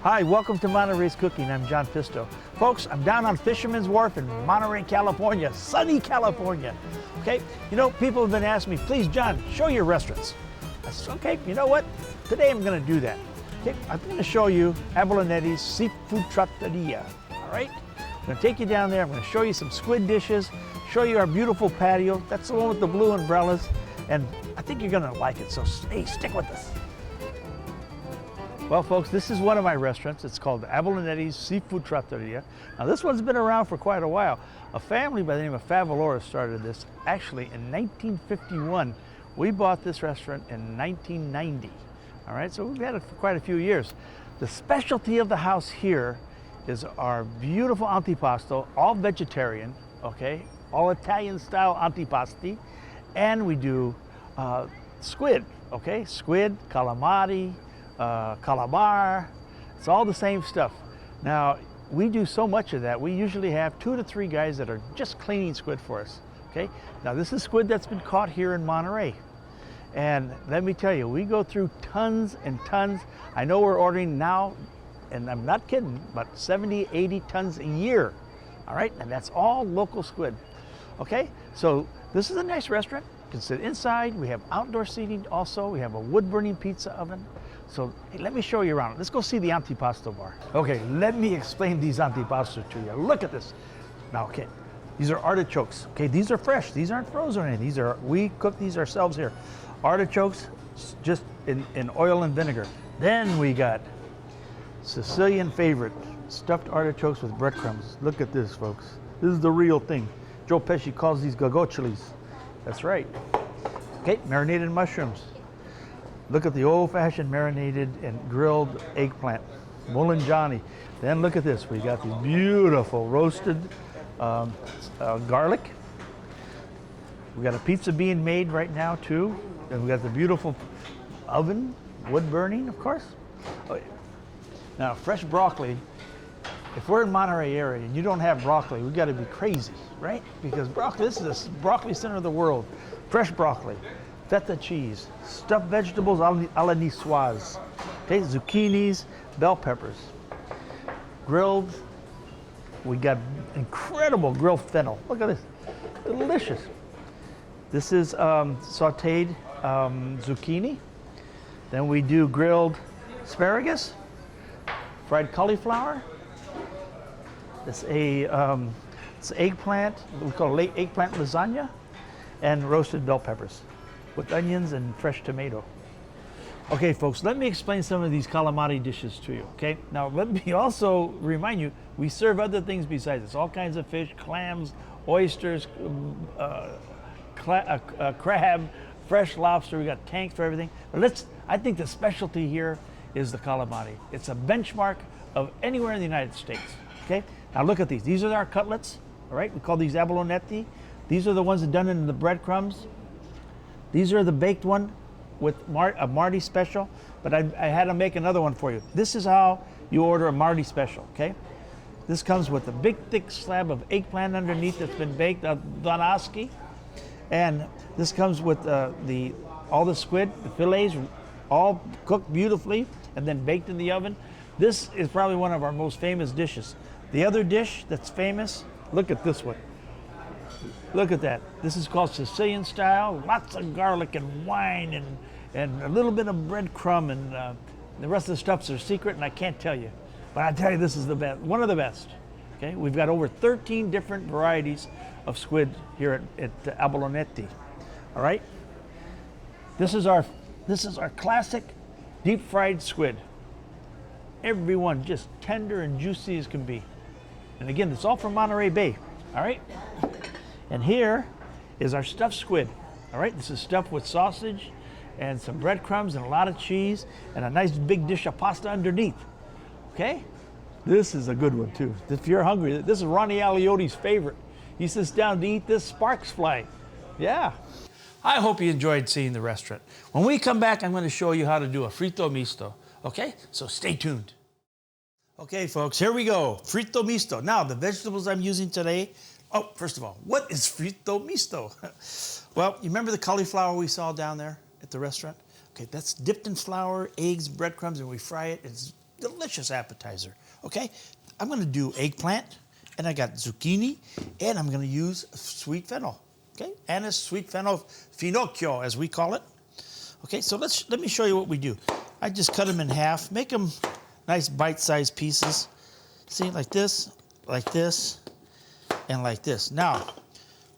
Hi, welcome to Monterey's Cooking. I'm John Pisto. Folks, I'm down on Fisherman's Wharf in Monterey, California, sunny California. Okay, you know, people have been asking me, please, John, show your restaurants. I said, okay, you know what? Today I'm going to do that. Okay, I'm going to show you Abalonetti's Seafood Trattoria. All right? I'm going to take you down there. I'm going to show you some squid dishes, show you our beautiful patio. That's the one with the blue umbrellas. And I think you're going to like it, so hey, stick with us. Well, folks, this is one of my restaurants. It's called Abalonetti's Seafood Trattoria. Now, this one's been around for quite a while. A family by the name of Favalora started this actually in 1951. We bought this restaurant in 1990. All right, so we've had it for quite a few years. The specialty of the house here is our beautiful antipasto, all vegetarian, okay, all Italian-style antipasti, and we do squid, okay, squid, calamari, calamar. It's all the same stuff. Now, we do so much of that. We usually have 2 to 3 guys that are just cleaning squid for us, okay? Now, this is squid that's been caught here in Monterey. And let me tell you, we go through tons and tons. I know we're ordering now, and I'm not kidding, about 70, 80 tons a year, all right? And that's all local squid, okay? So this is a nice restaurant. You can sit inside. We have outdoor seating also. We have a wood-burning pizza oven. So hey, let me show you around. Let's go see the antipasto bar. Okay, let me explain these antipastos to you. Look at this. Now, okay, these are artichokes. Okay, these are fresh. These aren't frozen or anything. We cook these ourselves here. Artichokes just in oil and vinegar. Then we got Sicilian favorite, stuffed artichokes with breadcrumbs. Look at this, folks. This is the real thing. Joe Pesci calls these gagoccioli. That's right. Okay, marinated mushrooms. Look at the old-fashioned marinated and grilled eggplant, Molinjani. Then look at this. We got these beautiful roasted garlic. We got a pizza being made right now too. And we got the beautiful oven, wood burning, of course. Oh, yeah. Now, fresh broccoli. If we're in Monterey area and you don't have broccoli, we got to be crazy, right? Because broccoli, this is the broccoli center of the world. Fresh broccoli. Feta cheese, stuffed vegetables a la niçoise, okay, zucchinis, bell peppers, grilled. We got incredible grilled fennel. Look at this, delicious. This is sautéed zucchini. Then we do grilled asparagus, fried cauliflower. It's it's eggplant. We call it eggplant lasagna, and roasted bell peppers with onions and fresh tomato. Okay, folks, let me explain some of these calamari dishes to you, okay? Now, let me also remind you, we serve other things besides this, all kinds of fish, clams, oysters, crab, fresh lobster. We got tanks for everything. But I think the specialty here is the calamari. It's a benchmark of anywhere in the United States, okay? Now, look at these. These are our cutlets, all right? We call these abalonetti. These are the ones that are done in the breadcrumbs. These are the baked one with a Marty special, but I had to make another one for you. This is how you order a Marty special, okay? This comes with a big, thick slab of eggplant underneath that's been baked, donaski, and this comes with all the squid, the fillets, all cooked beautifully and then baked in the oven. This is probably one of our most famous dishes. The other dish that's famous, look at this one. Look at that. This is called Sicilian style. Lots of garlic and wine and a little bit of breadcrumb, and the rest of the stuff's a secret and I can't tell you. But I tell you, this is the best, one of the best. Okay, we've got over 13 different varieties of squid here at Abalonetti. All right. This is our classic deep fried squid. Every one just tender and juicy as can be. And again, it's all from Monterey Bay. All right. And here is our stuffed squid. All right, this is stuffed with sausage and some breadcrumbs and a lot of cheese and a nice big dish of pasta underneath. Okay, this is a good one too. If you're hungry, this is Ronnie Aliotti's favorite. He sits down to eat this, sparks fly. Yeah. I hope you enjoyed seeing the restaurant. When we come back, I'm going to show you how to do a fritto misto. Okay, so stay tuned. Okay, folks, here we go. Fritto misto. Now, the vegetables I'm using today. Oh, first of all, what is fritto misto? Well, you remember the cauliflower we saw down there at the restaurant? Okay, that's dipped in flour, eggs, breadcrumbs, and we fry it. It's delicious appetizer, okay? I'm gonna do eggplant, and I got zucchini, and I'm gonna use sweet fennel, okay? Anise sweet fennel finocchio, as we call it. Okay, so let me show you what we do. I just cut them in half, make them nice bite-sized pieces. See, like this, and like this. Now,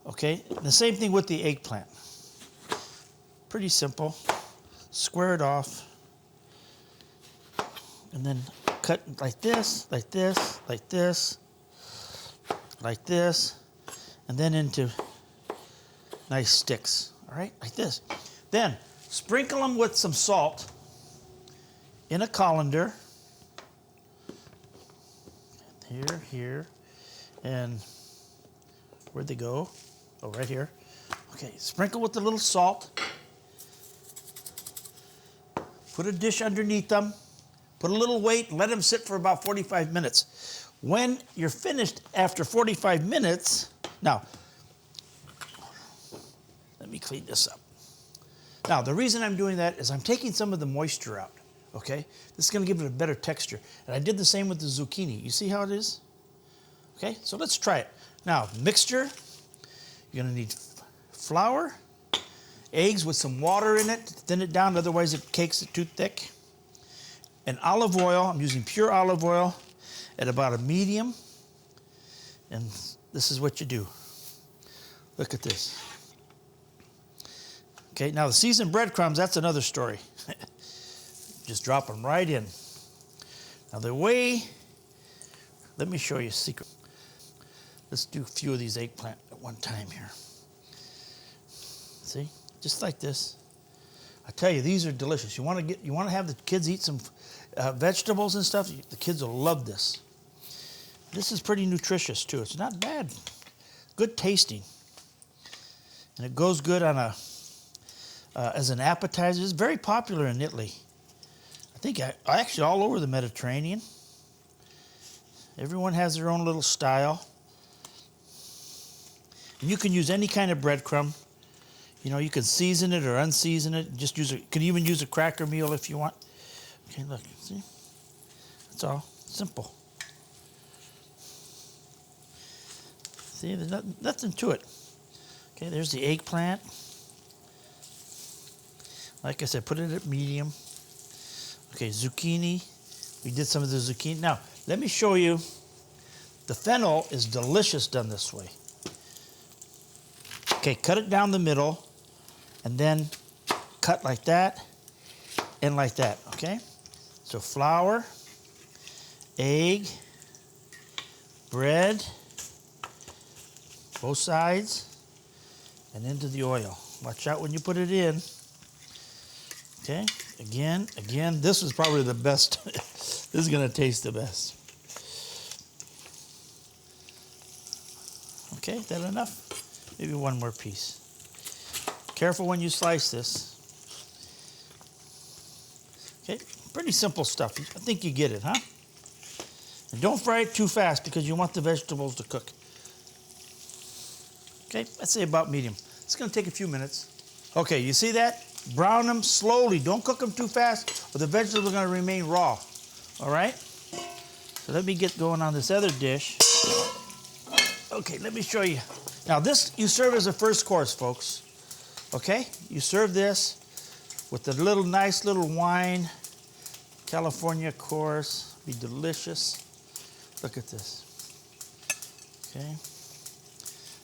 okay, the same thing with the eggplant. Pretty simple. Square it off, and then cut like this, like this, like this, like this, and then into nice sticks, all right, like this. Then sprinkle them with some salt in a colander. Here, and where'd they go? Oh, right here. Okay, sprinkle with a little salt. Put a dish underneath them. Put a little weight, let them sit for about 45 minutes. When you're finished after 45 minutes, now, let me clean this up. Now, the reason I'm doing that is I'm taking some of the moisture out, okay? This is gonna give it a better texture. And I did the same with the zucchini. You see how it is? Okay, so let's try it. Now, mixture, you're gonna need flour, eggs with some water in it, thin it down, otherwise it cakes it too thick. And olive oil, I'm using pure olive oil at about a medium. And this is what you do. Look at this. Okay, now the seasoned breadcrumbs, that's another story. Just drop them right in. Now the way, let me show you a secret. Let's do a few of these eggplant at one time here. See, just like this. I tell you, these are delicious. You want to have the kids eat some vegetables and stuff. The kids will love this. This is pretty nutritious too. It's not bad. Good tasting, and it goes good on a as an appetizer. It's very popular in Italy. I think actually all over the Mediterranean. Everyone has their own little style, and you can use any kind of breadcrumb. You know, you can season it or unseason it. Just use it. You can even use a cracker meal if you want. Okay, look, see? That's all. Simple. See, there's nothing to it. Okay, there's the eggplant. Like I said, put it at medium. Okay, zucchini. We did some of the zucchini. Now, let me show you. The fennel is delicious done this way. Okay, cut it down the middle, and then cut like that and like that, okay? So flour, egg, bread, both sides, and into the oil. Watch out when you put it in. Okay, again, this is probably the best. This is gonna taste the best. Okay, is that enough? Maybe one more piece. Careful when you slice this. Okay, pretty simple stuff. I think you get it, huh? And don't fry it too fast because you want the vegetables to cook. Okay, let's say about medium. It's gonna take a few minutes. Okay, you see that? Brown them slowly. Don't cook them too fast or the vegetables are gonna remain raw. All right? So let me get going on this other dish. Okay, let me show you. Now this, you serve as a first course, folks. Okay? You serve this with a little nice little wine. California course. Be delicious. Look at this. Okay?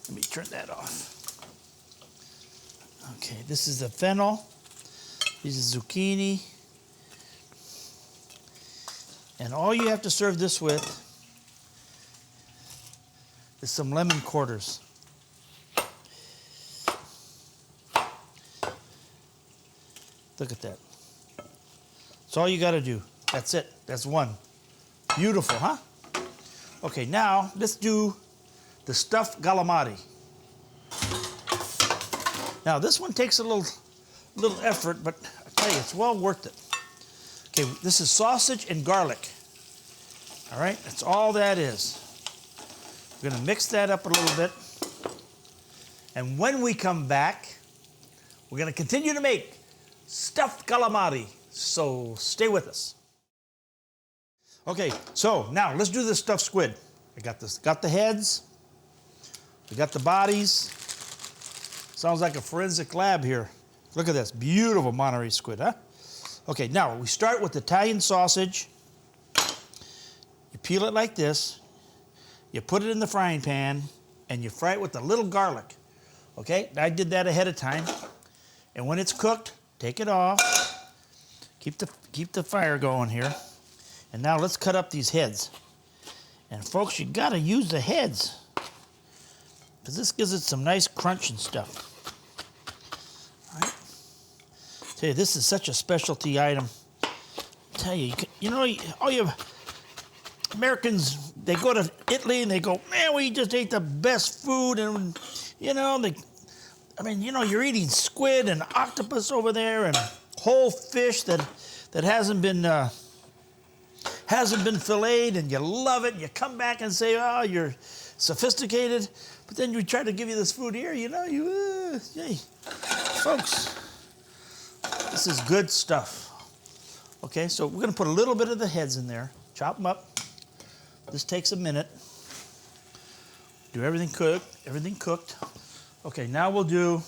Let me turn that off. Okay, this is the fennel. This is zucchini. And all you have to serve this with is some lemon quarters. Look at that. That's all you got to do. That's it. That's one. Beautiful, huh? Okay, now let's do the stuffed calamari. Now this one takes a little effort, but I tell you, it's well worth it. Okay, this is sausage and garlic. All right, that's all that is. We're gonna mix that up a little bit. And when we come back, we're gonna continue to make stuffed calamari. So stay with us. Okay, so now let's do this stuffed squid. I got this, got the heads, we got the bodies. Sounds like a forensic lab here. Look at this, beautiful Monterey squid, huh? Okay, now we start with Italian sausage. You peel it like this, you put it in the frying pan, and you fry it with a little garlic. Okay, I did that ahead of time. And when it's cooked, take it off. Keep the fire going here. And now let's cut up these heads. And folks, you gotta use the heads, because this gives it some nice crunch and stuff. All right. Tell you, this is such a specialty item. Tell you, all you Americans, they go to Italy and they go, man, we just ate the best food, and you're eating squid and octopus over there and whole fish that hasn't been filleted, and you love it. And you come back and say, oh, you're sophisticated, but then we try to give you this food here. Hey, folks, this is good stuff. Okay, so we're gonna put a little bit of the heads in there, chop them up. This takes a minute. Do everything cooked. Okay, now we'll do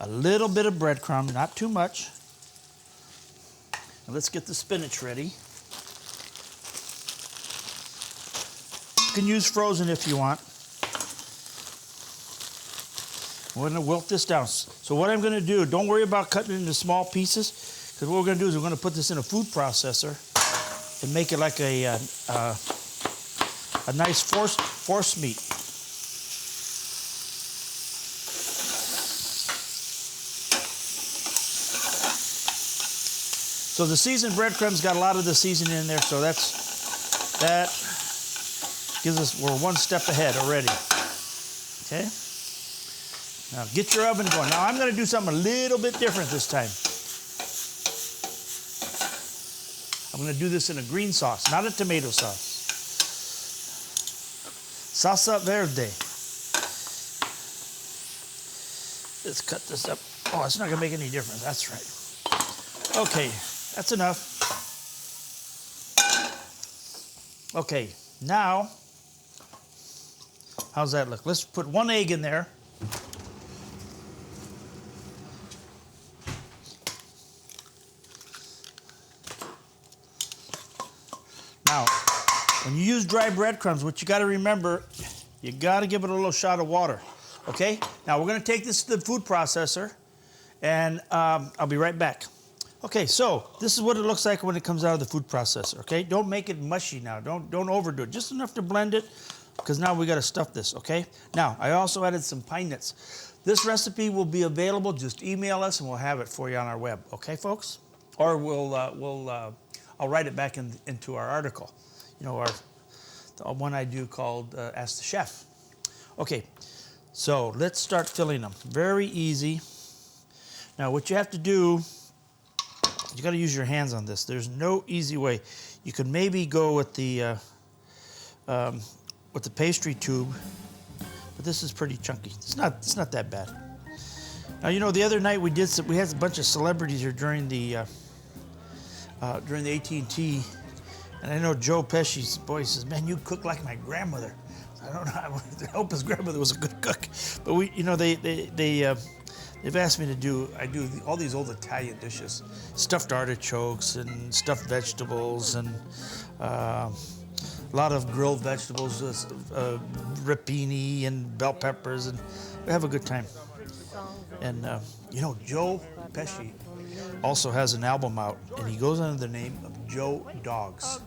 a little bit of breadcrumb, not too much. And let's get the spinach ready. You can use frozen if you want. We're gonna wilt this down. So what I'm gonna do, don't worry about cutting it into small pieces, because what we're gonna do is we're gonna put this in a food processor and make it like a nice force meat. So the seasoned breadcrumb's got a lot of the seasoning in there, so that gives us, we're one step ahead already. Okay? Now get your oven going. Now I'm gonna do something a little bit different this time. I'm gonna do this in a green sauce, not a tomato sauce. Salsa verde. Let's cut this up. Oh, it's not gonna make any difference, that's right. Okay, that's enough. Okay, now, how's that look? Let's put 1 egg in there. Now, when you use dry breadcrumbs, what you got to remember, you got to give it a little shot of water. Okay? Now we're going to take this to the food processor, and I'll be right back. Okay, so this is what it looks like when it comes out of the food processor. Okay? Don't make it mushy now. Don't overdo it. Just enough to blend it, because now we got to stuff this. Okay? Now I also added some pine nuts. This recipe will be available. Just email us, and we'll have it for you on our web. Okay, folks? Or I'll write it back into our article. The one I do called Ask the Chef. Okay, so let's start filling them. Very easy. Now what you have to do, you got to use your hands on this. There's no easy way. You could maybe go with the pastry tube, but this is pretty chunky. It's not that bad. Now the other night we had a bunch of celebrities here during the AT&T, and I know Joe Pesci's boy says, "Man, you cook like my grandmother." I don't know. I hope his grandmother was a good cook, but they've asked me to do. I do all these old Italian dishes, stuffed artichokes and stuffed vegetables, and a lot of grilled vegetables, rapini and bell peppers, and we have a good time. And Joe Pesci also has an album out, and he goes under the name of Joe Dogs.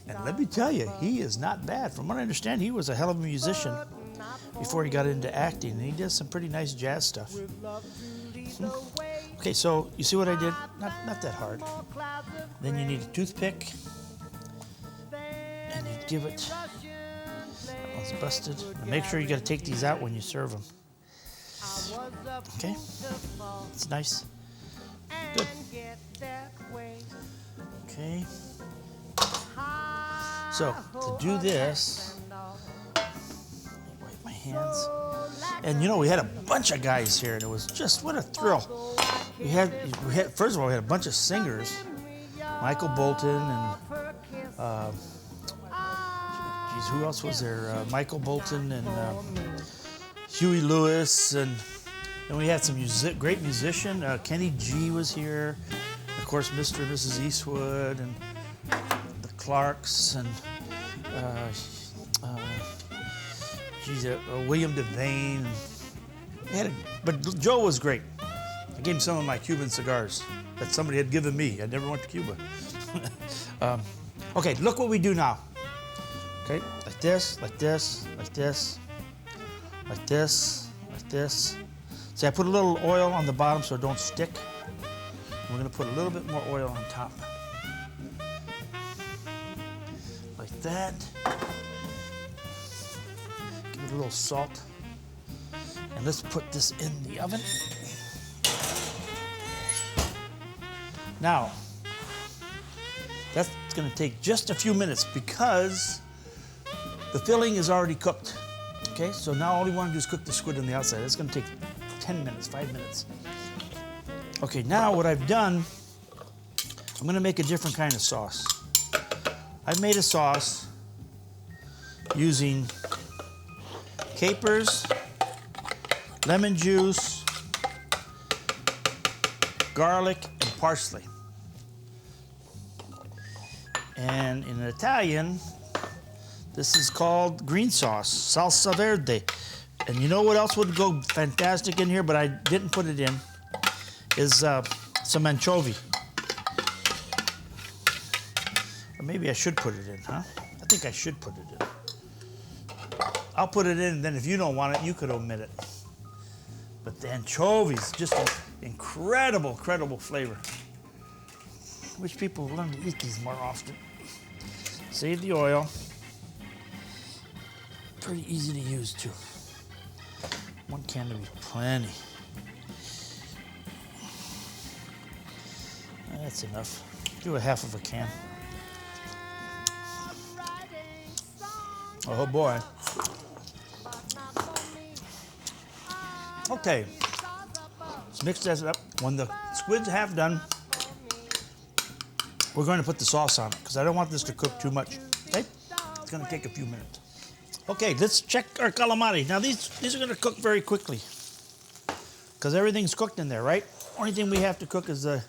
And let me tell you, he is not bad. From what I understand, he was a hell of a musician before he got into acting, and he does some pretty nice jazz stuff. Okay, so you see what I did? Not that hard. Then you need a toothpick, and you give it. That one's busted. Now make sure you got to take these out when you serve them. Okay, it's nice. Good. Okay. So to do this, wipe my hands. And we had a bunch of guys here, and it was just what a thrill. We had first of all, we had a bunch of singers, Michael Bolton and Geez, who else was there? Michael Bolton and Huey Lewis, and we had some great musician. Kenny G was here. Of course, Mr. and Mrs. Eastwood, and the Clarks, and William Devane. But Joe was great. I gave him some of my Cuban cigars that somebody had given me. I never went to Cuba. Okay, look what we do now. Okay, like this, like this, like this, like this, like this. See, I put a little oil on the bottom so it don't stick. We're gonna put a little bit more oil on top. Like that. Give it a little salt. And let's put this in the oven. Now, that's gonna take just a few minutes because the filling is already cooked. Okay, so now all you wanna do is cook the squid on the outside. It's gonna take 10 minutes, 5 minutes. Okay, now what I've done, I'm gonna make a different kind of sauce. I've made a sauce using capers, lemon juice, garlic, and parsley. And in Italian, this is called green sauce, salsa verde. And you know what else would go fantastic in here, but I didn't put it in, is some anchovy. Or maybe I should put it in, huh? I think I should put it in. I'll put it in, and then if you don't want it, you could omit it. But the anchovies, just an incredible, incredible flavor. I wish people would learn to eat these more often. Save the oil. Pretty easy to use too. One can to be plenty. That's enough. Do a half of a can. Oh boy. Okay. Let's mix that up. When the squid's half done, we're going to put the sauce on it because I don't want this to cook too much. Okay? It's going to take a few minutes. Okay, let's check our calamari. Now these are going to cook very quickly because everything's cooked in there, right? Only thing we have to cook is the,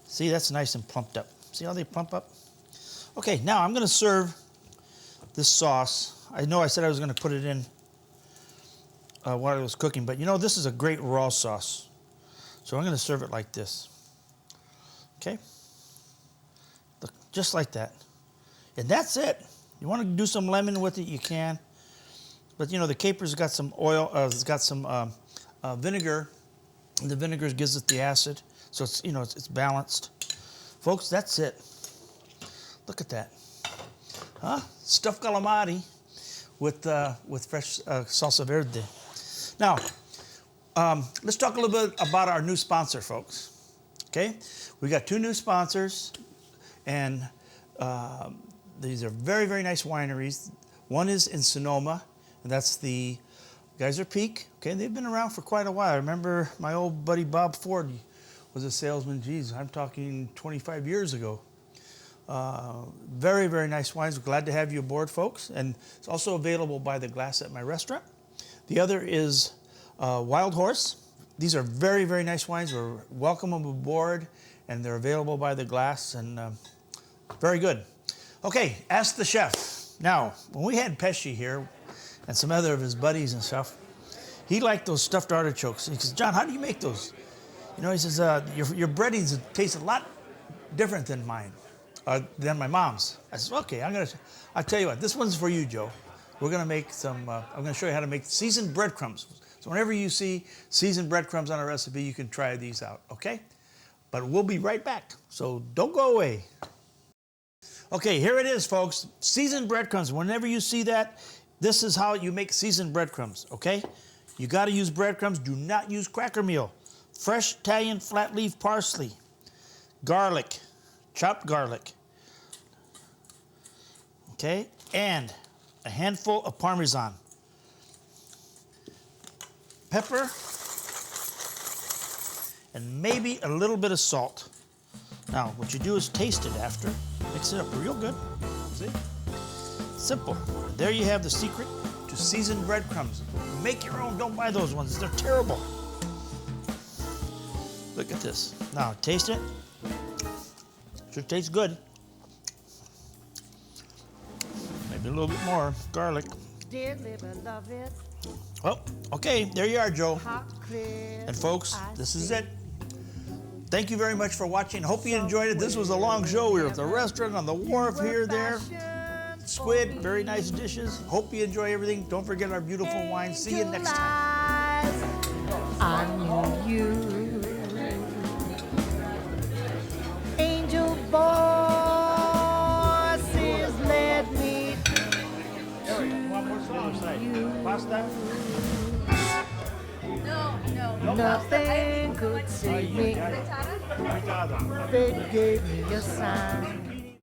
see, that's nice and plumped up. See how they plump up? Okay, now I'm going to serve this sauce. I know I said I was going to put it in while I was cooking, but you know, this is a great raw sauce. So I'm going to serve it like this. Okay? Look, just like that. And that's it. You want to do some lemon with it, you can. But you know, the caper's got some oil, it's got some vinegar. And the vinegar gives it the acid. So it's, you know, it's balanced. Folks, that's it. Look at that. Huh? Stuffed calamari with fresh salsa verde. Now, let's talk a little bit about our new sponsor, folks. Okay? We got 2 new sponsors, and these are very, very nice wineries. One is in Sonoma, and that's the Geyser Peak. Okay, they've been around for quite a while. I remember my old buddy Bob Ford was a salesman. Geez, I'm talking 25 years ago. Very, very nice wines. We're glad to have you aboard, folks. And it's also available by the glass at my restaurant. The other is Wild Horse. These are very, very nice wines. We're welcome them aboard, and they're available by the glass, and very good. Okay, ask the chef. Now, when we had Pesci here and some other of his buddies and stuff, he liked those stuffed artichokes. He says, John, how do you make those? You know, he says, your breadings taste a lot different than mine, than my mom's. I said, okay, I'll tell you what, this one's for you, Joe. We're gonna make some, I'm gonna show you how to make seasoned breadcrumbs. So whenever you see seasoned breadcrumbs on a recipe, you can try these out, okay? But we'll be right back, so don't go away. Okay, here it is, folks. Seasoned breadcrumbs. Whenever you see that, this is how you make seasoned breadcrumbs, okay? You gotta use breadcrumbs. Do not use cracker meal. Fresh Italian flat leaf parsley, garlic, chopped garlic, okay? And a handful of Parmesan. Pepper, and maybe a little bit of salt. Now, what you do is taste it after. Mix it up real good. See? Simple. And there you have the secret to seasoned breadcrumbs. Make your own. Don't buy those ones. They're terrible. Look at this. Now, taste it. Should taste good. Maybe a little bit more garlic. Well, okay, there you are, Joe. And folks, this is it. Thank you very much for watching. Hope you enjoyed it. This was a long show. We were at the restaurant, on the wharf, here, there. Squid, very nice dishes. Hope you enjoy everything. Don't forget our beautiful wine. See you next time. I knew you. Angel voices led me One more to the other side. Pasta? No. nothing could save me. Frittata. They gave me a sign.